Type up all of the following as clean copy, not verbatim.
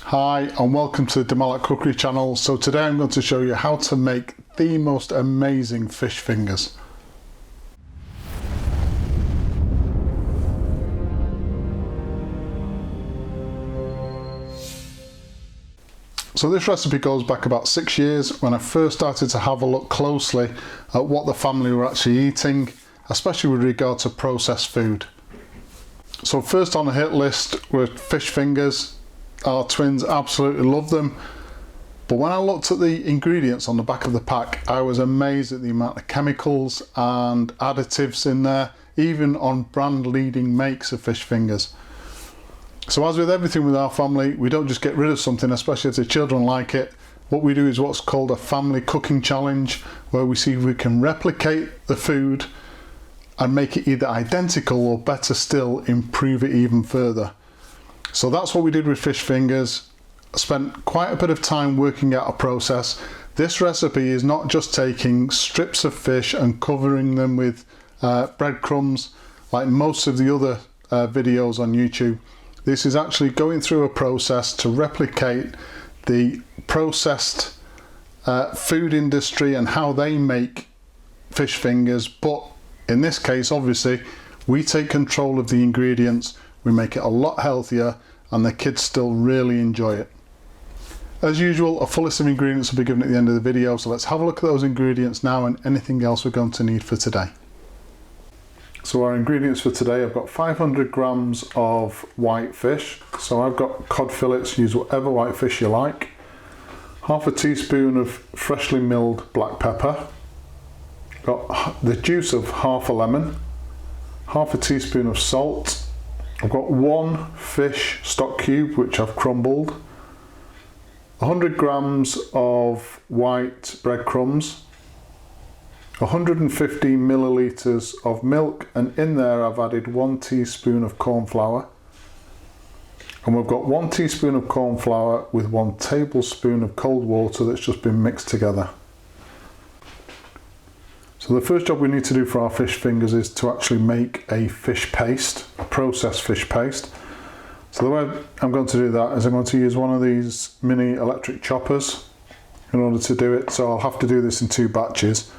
Hi and welcome to the Malat cookery channel. So today I'm going to show you how to make the most amazing fish fingers. So this recipe goes back about 6 years when I first started to have a look closely at what the family were actually eating, especially with regard to processed food. So first on the hit list were fish fingers. Our twins absolutely love them, but when I looked at the ingredients on the back of the pack, I was amazed at the amount of chemicals and additives in there, even on brand leading makes of fish fingers. So as with everything with our family, we don't just get rid of something, especially if the children like it. What we do is what's called a family cooking challenge, where we see if we can replicate the food and make it either identical or, better still, improve it even further. So that's what we did with fish fingers. I spent quite a bit of time working out a process. This recipe is not just taking strips of fish and covering them with breadcrumbs like most of the other videos on YouTube. This is actually going through a process to replicate the processed food industry and how they make fish fingers, but in this case obviously we take control of the ingredients, we make it a lot healthier, and the kids still really enjoy it. As usual, a full list of ingredients will be given at the end of the video, so let's have a look at those ingredients now and anything else we're going to need for today. So our ingredients for today, I've got 500 grams of white fish. So I've got cod fillets, use whatever white fish you like. Half a teaspoon of freshly milled black pepper. Got the juice of half a lemon. Half a teaspoon of salt. I've got one fish stock cube which I've crumbled. 100 grams of white breadcrumbs. 150 millilitres of milk, and in there I've added 1 teaspoon of corn flour, and we've got 1 teaspoon of corn flour with 1 tablespoon of cold water that's just been mixed together. So the first job we need to do for our fish fingers is to actually make a fish paste, a processed fish paste. So the way I'm going to do that is I'm going to use one of these mini electric choppers in order to do it, so I'll have to do this in 2 batches.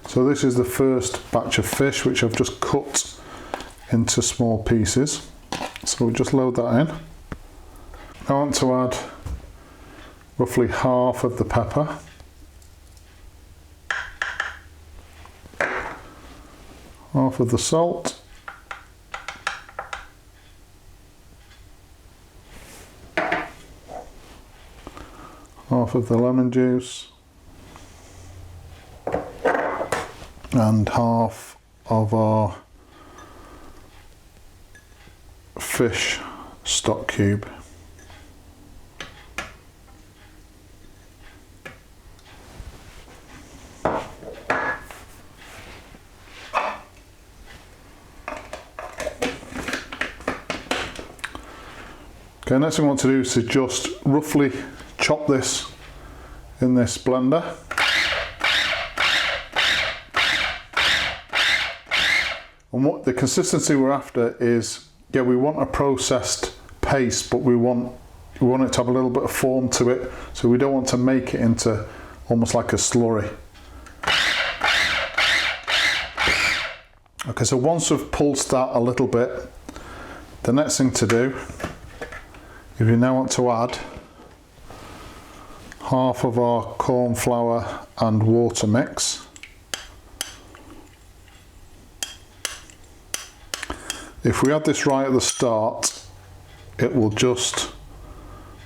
So this is the first batch of fish which I've just cut into small pieces. So we'll just load that in. I want to add roughly half of the pepper. Half of the salt. Half of the lemon juice. And half of our fish stock cube. Okay, next thing I want to do is to just roughly chop this in this blender. And what the consistency we're after is, yeah, we want a processed paste, but we want it to have a little bit of form to it, so we don't want to make it into almost like a slurry. Okay, so once we've pulsed that a little bit, the next thing to do is we now want to add half of our corn flour and water mix. If we add this right at the start, it will just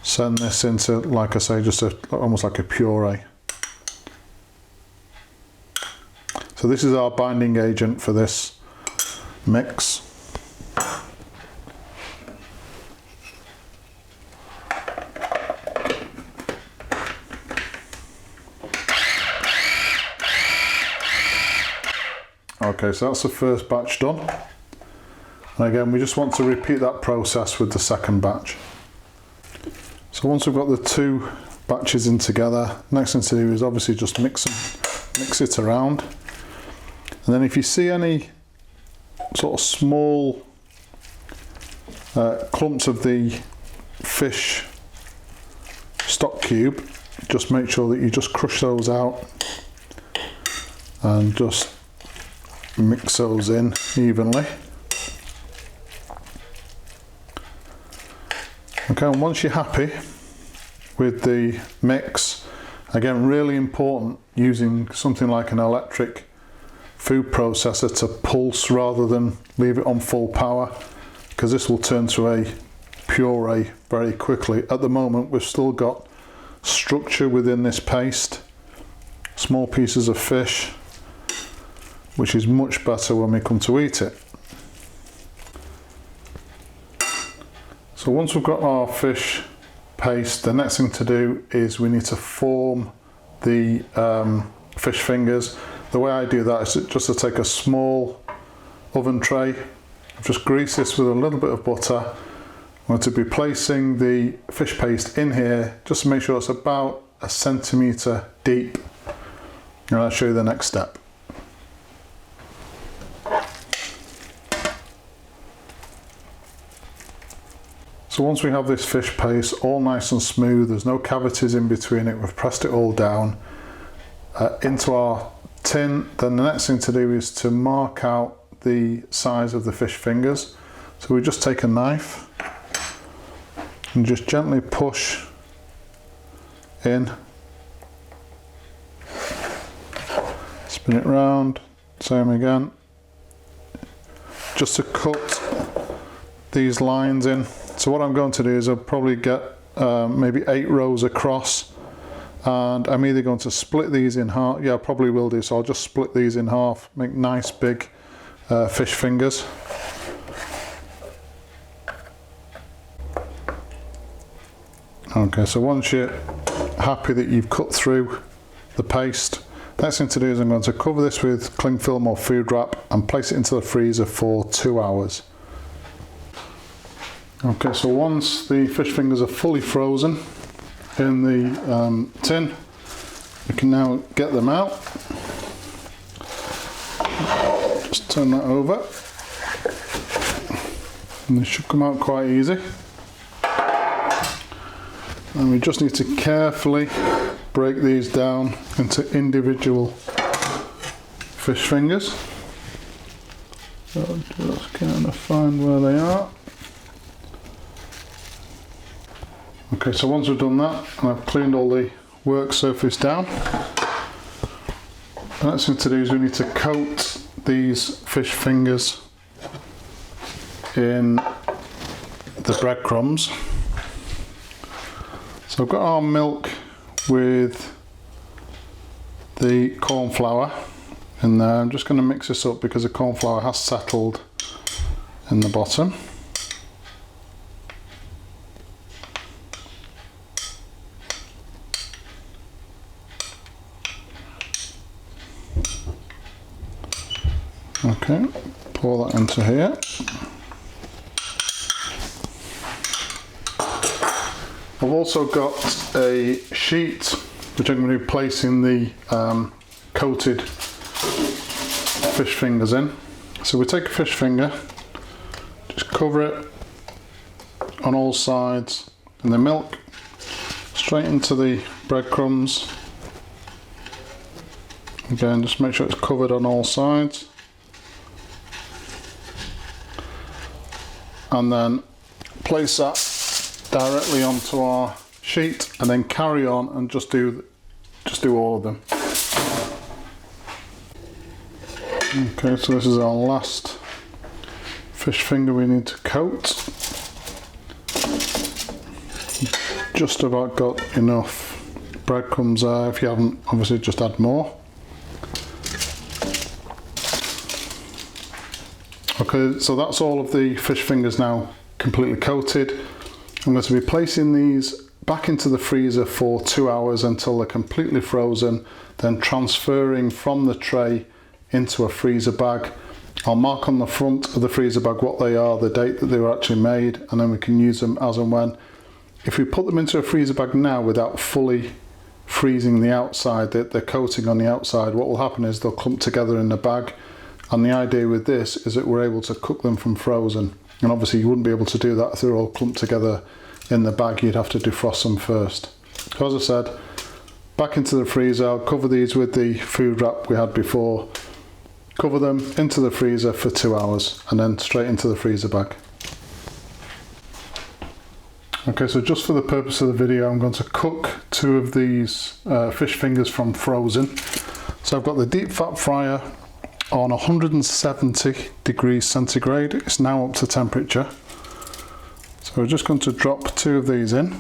send this into, like I say, just almost like a puree. So this is our binding agent for this mix. Okay, so that's the first batch done. And again, we just want to repeat that process with the second batch. So once we've got the 2 batches in together, next thing to do is obviously just mix it around. And then if you see any sort of small clumps of the fish stock cube, just make sure that you just crush those out and just mix those in evenly. Okay, and once you're happy with the mix, again, really important using something like an electric food processor to pulse rather than leave it on full power, because this will turn to a puree very quickly. At the moment we've still got structure within this paste, small pieces of fish, which is much better when we come to eat it. So once we've got our fish paste, the next thing to do is we need to form the fish fingers. The way I do that is just to take a small oven tray, just grease this with a little bit of butter. I'm going to be placing the fish paste in here just to make sure it's about 1 centimetre deep, and I'll show you the next step. So once we have this fish paste all nice and smooth, there's no cavities in between it, we've pressed it all down into our tin, then the next thing to do is to mark out the size of the fish fingers. So we just take a knife and just gently push in, spin it round, same again, just to cut these lines in. So what I'm going to do is I'll probably get maybe 8 rows across, and I'm either going to split these in half, yeah I probably will do, so I'll just split these in half, make nice big fish fingers. Okay, so once you're happy that you've cut through the paste, next thing to do is I'm going to cover this with cling film or food wrap and place it into the freezer for 2 hours. Okay, so once the fish fingers are fully frozen in the tin, we can now get them out. Just turn that over, and they should come out quite easy. And we just need to carefully break these down into individual fish fingers. So just kind of find where they are. Okay, so once we've done that and I've cleaned all the work surface down, the next thing to do is we need to coat these fish fingers in the breadcrumbs. So I've got our milk with the corn flour in there. I'm just going to mix this up because the corn flour has settled in the bottom. Okay, pour that into here. I've also got a sheet which I'm going to be placing the coated fish fingers in. So we take a fish finger, just cover it on all sides in the milk, straight into the breadcrumbs. Again, just make sure it's covered on all sides. And then place that directly onto our sheet, and then carry on and just do all of them. Okay, so this is our last fish finger we need to coat. Just about got enough breadcrumbs there. If you haven't, obviously just add more. Okay, so that's all of the fish fingers now completely coated. I'm going to be placing these back into the freezer for 2 hours until they're completely frozen, then transferring from the tray into a freezer bag. I'll mark on the front of the freezer bag what they are, the date that they were actually made, and then we can use them as and when. If we put them into a freezer bag now without fully freezing the outside, the coating on the outside, what will happen is they'll clump together in the bag. And the idea with this is that we're able to cook them from frozen. And obviously you wouldn't be able to do that if they're all clumped together in the bag, you'd have to defrost them first. So as I said, back into the freezer. I'll cover these with the food wrap we had before. Cover them into the freezer for 2 hours and then straight into the freezer bag. Okay, so just for the purpose of the video, I'm going to cook 2 of these fish fingers from frozen. So I've got the deep fat fryer on 170 degrees centigrade. It's now up to temperature. So we're just going to drop 2 of these in.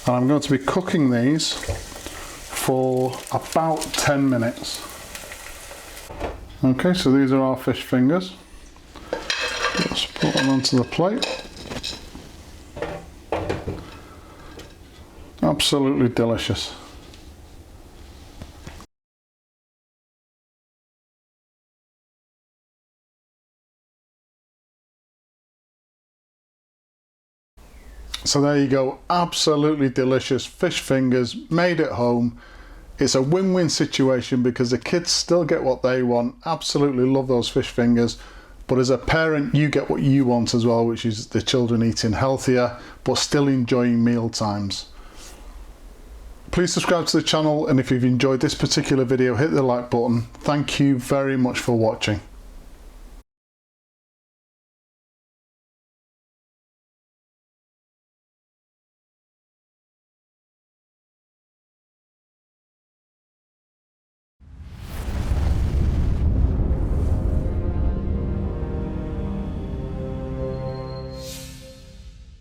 And I'm going to be cooking these for about 10 minutes. Okay, so these are our fish fingers. Let's put them onto the plate. Absolutely delicious. So there you go, absolutely delicious fish fingers made at home. It's a win-win situation because the kids still get what they want. Absolutely love those fish fingers. But as a parent, you get what you want as well, which is the children eating healthier, but still enjoying meal times. Please subscribe to the channel, and if you've enjoyed this particular video, hit the like button. Thank you very much for watching.